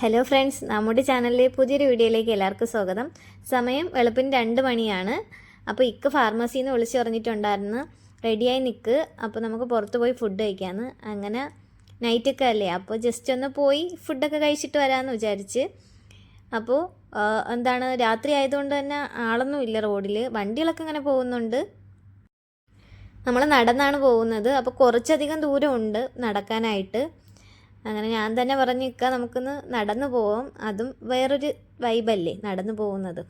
Hello friends, നമ്മുടെ ചാനലിലെ പുതിയൊരു വീഡിയോയിലേക്ക് എല്ലാവർക്കും സ്വാഗതം. സമയം വെളുപ്പിന് 2 മണിയാണ്. അപ്പോൾ ഇക്ക് ഫാർമസിയിൽ നിന്ന് വിളിച്ച് പറഞ്ഞിട്ടുണ്ടായിരുന്നു റെഡിയായി നിൽക്ക്, അപ്പോൾ നമുക്ക് പുറത്ത് പോയി ഫുഡ് കഴിക്കാമെന്ന്. അങ്ങനെ നൈറ്റൊക്കെ അല്ലേ, അപ്പോൾ ജസ്റ്റ് ഒന്ന് പോയി ഫുഡൊക്കെ കഴിച്ചിട്ട് വരാമെന്ന് വിചാരിച്ച്. അപ്പോൾ രാത്രി ആയതുകൊണ്ട് തന്നെ ആളൊന്നും ഇല്ല റോഡിൽ, വണ്ടികളൊക്കെ ഇങ്ങനെ പോകുന്നുണ്ട്. നമ്മൾ നടന്നാണ് പോകുന്നത്, അപ്പോൾ കുറച്ചധികം ദൂരമുണ്ട് നടക്കാനായിട്ട്. അങ്ങനെ ഞാൻ തന്നെ പറഞ്ഞു നിൽക്കുക, നമുക്കൊന്ന് നടന്നു പോവാം, അതും വേറൊരു വൈബല്ലേ നടന്നു പോകുന്നത്.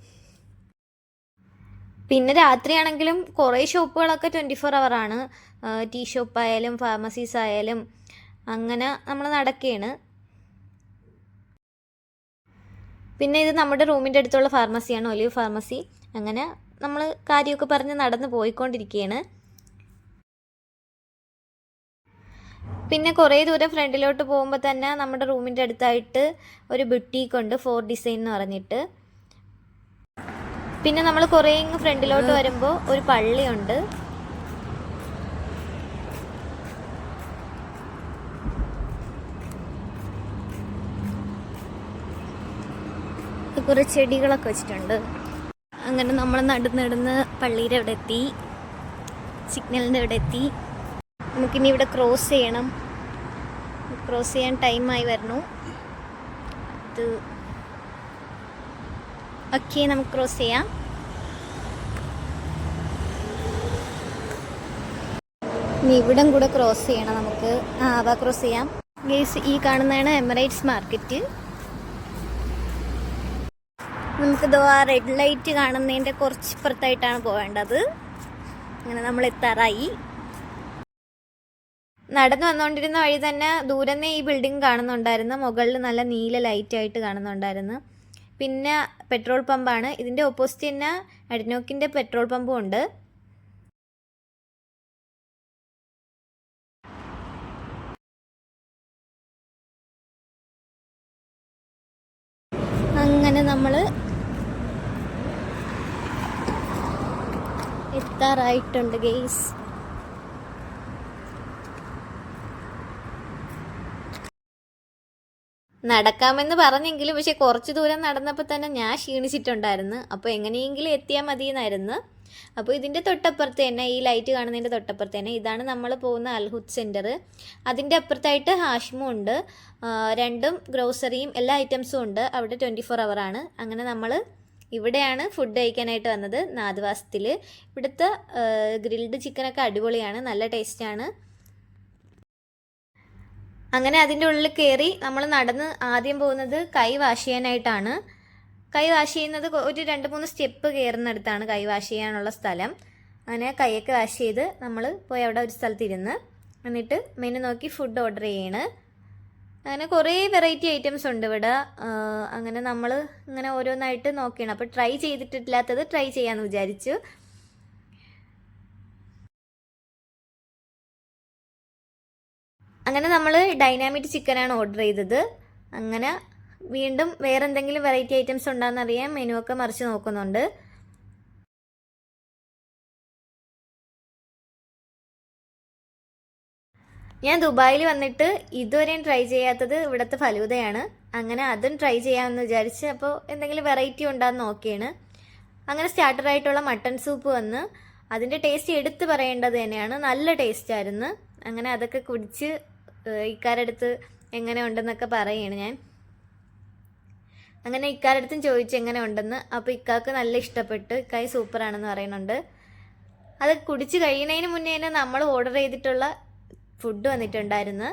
പിന്നെ രാത്രിയാണെങ്കിലും കുറേ ഷോപ്പുകളൊക്കെ 24 ഹവറാണ്. ടീ ഷോപ്പായാലും ഫാർമസീസ് ആയാലും അങ്ങനെ നമ്മൾ നടക്കുകയാണ്. പിന്നെ ഇത് നമ്മുടെ റൂമിൻ്റെ അടുത്തുള്ള ഫാർമസിയാണ്, ഒലിവ് ഫാർമസി. അങ്ങനെ നമ്മൾ കാര്യമൊക്കെ പറഞ്ഞ് നടന്ന് പോയിക്കൊണ്ടിരിക്കുകയാണ്. പിന്നെ കുറേ ദൂരം ഫ്രണ്ടിലോട്ട് പോകുമ്പോൾ തന്നെ നമ്മുടെ റൂമിൻ്റെ അടുത്തായിട്ട് ഒരു ബുട്ടീക്ക് ഉണ്ട്, 4 ഡിസൈൻ എന്ന് പറഞ്ഞിട്ട്. പിന്നെ നമ്മൾ കുറേ ഇങ്ങ് ഫ്രണ്ടിലോട്ട് വരുമ്പോൾ ഒരു പള്ളിയുണ്ട്. കുറേ ചെടികളൊക്കെ വെച്ചിട്ടുണ്ട്. അങ്ങനെ നമ്മൾ നടന്ന് പള്ളിയുടെ അവിടെ എത്തി, സിഗ്നലിൻ്റെ അവിടെ എത്തി. നമുക്കിനി ഇവിടെ ക്രോസ് ചെയ്യണം. ക്രോസ് ചെയ്യാൻ ടൈമായി വരണു. അത് ഓക്കെ, നമുക്ക് ക്രോസ് ചെയ്യാം. ഇനി ഇവിടം കൂടെ ക്രോസ് ചെയ്യണം നമുക്ക്. ക്രോസ് ചെയ്യാം ഗേസ്. ഈ കാണുന്നതാണ് എമിറേറ്റ്സ് മാർക്കറ്റ്. നമുക്കിത് ആ റെഡ് ലൈറ്റ് കാണുന്നതിൻ്റെ കുറച്ച് ഇപ്പുറത്തായിട്ടാണ് പോവേണ്ടത്. അങ്ങനെ നമ്മൾ എത്താറായി. നടന്നു വന്നുകൊണ്ടിരുന്ന വഴി തന്നെ ദൂരന്നേ ഈ ബിൽഡിംഗ് കാണുന്നുണ്ടായിരുന്നു. മുകളിൽ നല്ല നീല ലൈറ്റായിട്ട് കാണുന്നുണ്ടായിരുന്നു. പിന്നെ പെട്രോൾ പമ്പാണ്. ഇതിൻ്റെ ഓപ്പോസിറ്റ് തന്നെ അഡ്നോക്കിൻ്റെ പെട്രോൾ പമ്പും ഉണ്ട്. അങ്ങനെ നമ്മൾ എത്താറായിട്ടുണ്ട് ഗെയ്സ്. നടക്കാമെന്ന് പറഞ്ഞെങ്കിലും പക്ഷെ കുറച്ച് ദൂരം നടന്നപ്പോൾ തന്നെ ഞാൻ ക്ഷീണിച്ചിട്ടുണ്ടായിരുന്നു. അപ്പോൾ എങ്ങനെയെങ്കിലും എത്തിയാൽ മതി എന്നായിരുന്നു. അപ്പോൾ ഇതിൻ്റെ തൊട്ടപ്പുറത്ത് തന്നെ, ഈ ലൈറ്റ് കാണുന്നതിൻ്റെ തൊട്ടപ്പുറത്ത് തന്നെ, ഇതാണ് നമ്മൾ പോകുന്ന അൽഹുദ് സെൻറ്റർ. അതിൻ്റെ അപ്പുറത്തായിട്ട് ഹാഷ്മും ഉണ്ട്. രണ്ടും ഗ്രോസറിയും എല്ലാ ഐറ്റംസും ഉണ്ട്. അവിടെ 24 ഹവറാണ്. അങ്ങനെ നമ്മൾ ഇവിടെയാണ് ഫുഡ് കഴിക്കാനായിട്ട് വന്നത്, നാദ്വാസത്തിൽ. ഇവിടുത്തെ ഗ്രിൽഡ് ചിക്കനൊക്കെ അടിപൊളിയാണ്, നല്ല ടേസ്റ്റാണ്. അങ്ങനെ അതിൻ്റെ ഉള്ളിൽ കയറി നമ്മൾ നടന്ന് ആദ്യം പോകുന്നത് കൈ വാഷ് ചെയ്യാനായിട്ടാണ്. കൈ വാഷ് ചെയ്യുന്നത് ഒരു 2-3 സ്റ്റെപ്പ് കയറുന്നിടത്താണ് കൈ വാഷ് ചെയ്യാനുള്ള സ്ഥലം. അങ്ങനെ കൈയൊക്കെ വാഷ് ചെയ്ത് നമ്മൾ പോയി അവിടെ ഒരു സ്ഥലത്ത് ഇരുന്ന് എന്നിട്ട് മെനു നോക്കി ഫുഡ് ഓർഡർ ചെയ്യാണ്. അങ്ങനെ കുറേ വെറൈറ്റി ഐറ്റംസ് ഉണ്ട് ഇവിടെ. അങ്ങനെ നമ്മൾ ഇങ്ങനെ ഓരോന്നായിട്ട് നോക്കിയാണ്. അപ്പോൾ ട്രൈ ചെയ്തിട്ടില്ലാത്തത് ട്രൈ ചെയ്യാമെന്ന് വിചാരിച്ചു. അങ്ങനെ നമ്മൾ ഡൈനാമിറ്റ് ചിക്കനാണ് ഓർഡർ ചെയ്തത്. അങ്ങനെ വീണ്ടും വേറെ എന്തെങ്കിലും വെറൈറ്റി ഐറ്റംസ് ഉണ്ടോയെന്ന് അറിയാൻ മെനു ഒക്കെ മറിച്ച് നോക്കുന്നുണ്ട്. ഞാൻ ദുബായിൽ വന്നിട്ട് ഇതുവരെയും ട്രൈ ചെയ്യാത്തത് ഇവിടുത്തെ ഫലൂദയാണ്. അങ്ങനെ അതും ട്രൈ ചെയ്യാമെന്ന് വിചാരിച്ച് അപ്പോൾ എന്തെങ്കിലും വെറൈറ്റി ഉണ്ടാകുന്ന നോക്കിയാണ്. അങ്ങനെ സ്റ്റാർട്ടറായിട്ടുള്ള മട്ടൺ സൂപ്പ് വന്ന് അതിൻ്റെ ടേസ്റ്റ് എടുത്ത് പറയേണ്ടത് തന്നെയാണ്, നല്ല ടേസ്റ്റായിരുന്നു. അങ്ങനെ അതൊക്കെ കുടിച്ച് ഇക്കാരടുത്ത് എങ്ങനെ ഉണ്ടെന്നൊക്കെ പറയുകയാണ് ഞാൻ. അങ്ങനെ ഇക്കാരടുത്തും ചോദിച്ചു എങ്ങനെ ഉണ്ടെന്ന്. അപ്പോൾ ഇക്കാക്ക് നല്ല ഇഷ്ടപ്പെട്ട്, ഇക്കായി സൂപ്പറാണെന്ന് പറയുന്നുണ്ട്. അത് കുടിച്ച് കഴിയുന്നതിന് മുന്നേ തന്നെ നമ്മൾ ഓർഡർ ചെയ്തിട്ടുള്ള ഫുഡ് വന്നിട്ടുണ്ടായിരുന്നു.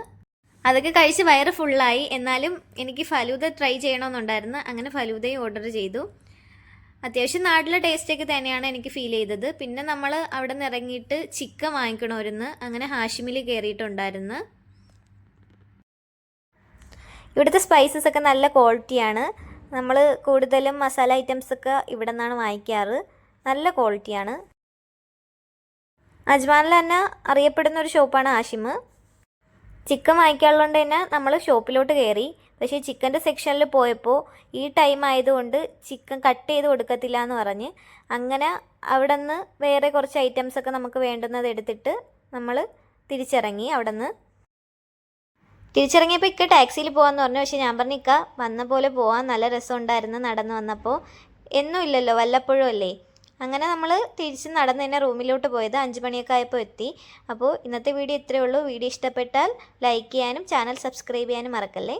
അതൊക്കെ കഴിച്ച് വയറ് ഫുള്ളായി. എന്നാലും എനിക്ക് ഫലൂദ ട്രൈ ചെയ്യണമെന്നുണ്ടായിരുന്നു. അങ്ങനെ ഫലൂദയും ഓർഡർ ചെയ്തു. അത്യാവശ്യം നാട്ടിലെ ടേസ്റ്റൊക്കെ തന്നെയാണ് എനിക്ക് ഫീൽ ചെയ്തത്. പിന്നെ നമ്മൾ അവിടെ നിന്ന് ഇറങ്ങിയിട്ട് ചിക്കൻ വാങ്ങിക്കണമായിരുന്നു. അങ്ങനെ ഹാഷിമിൽ കയറിയിട്ടുണ്ടായിരുന്നു. ഇവിടുത്തെ സ്പൈസസ് ഒക്കെ നല്ല ക്വാളിറ്റിയാണ്. നമ്മൾ കൂടുതലും മസാല ഐറ്റംസൊക്കെ ഇവിടെ നിന്നാണ് വാങ്ങിക്കാറ്. നല്ല ക്വാളിറ്റിയാണ്. അജ്മാനിൽ തന്നെ അറിയപ്പെടുന്ന ഒരു ഷോപ്പാണ് ഹാഷിം. ചിക്കൻ വാങ്ങിക്കാനുള്ളതുകൊണ്ട് തന്നെ നമ്മൾ ഷോപ്പിലോട്ട് കയറി. പക്ഷേ ചിക്കൻ്റെ സെക്ഷനിൽ പോയപ്പോൾ ഈ ടൈം ആയതുകൊണ്ട് ചിക്കൻ കട്ട് ചെയ്ത് കൊടുക്കത്തില്ല എന്ന് പറഞ്ഞ്, അങ്ങനെ അവിടെ നിന്ന് വേറെ കുറച്ച് ഐറ്റംസൊക്കെ നമുക്ക് വേണ്ടുന്നത് എടുത്തിട്ട് നമ്മൾ തിരിച്ചിറങ്ങി അവിടെ നിന്ന്. തിരിച്ചിറങ്ങിയപ്പോൾ ഇക്ക ടാക്സിയിൽ പോകാമെന്ന് പറഞ്ഞു. പക്ഷേ ഞാൻ പറഞ്ഞു ഇക്ക വന്ന പോലെ പോകാൻ, നല്ല രസമുണ്ടായിരുന്നു നടന്നു വന്നപ്പോൾ. എന്നും ഇല്ലല്ലോ, വല്ലപ്പോഴും അല്ലേ. അങ്ങനെ നമ്മൾ തിരിച്ച് നടന്ന് തന്നെ റൂമിലോട്ട് പോയത്. 5 മണിയൊക്കെ ആയപ്പോൾ എത്തി. അപ്പോൾ ഇന്നത്തെ വീഡിയോ ഇത്രയേ ഉള്ളൂ. വീഡിയോ ഇഷ്ടപ്പെട്ടാൽ ലൈക്ക് ചെയ്യാനും ചാനൽ സബ്സ്ക്രൈബ് ചെയ്യാനും മറക്കല്ലേ.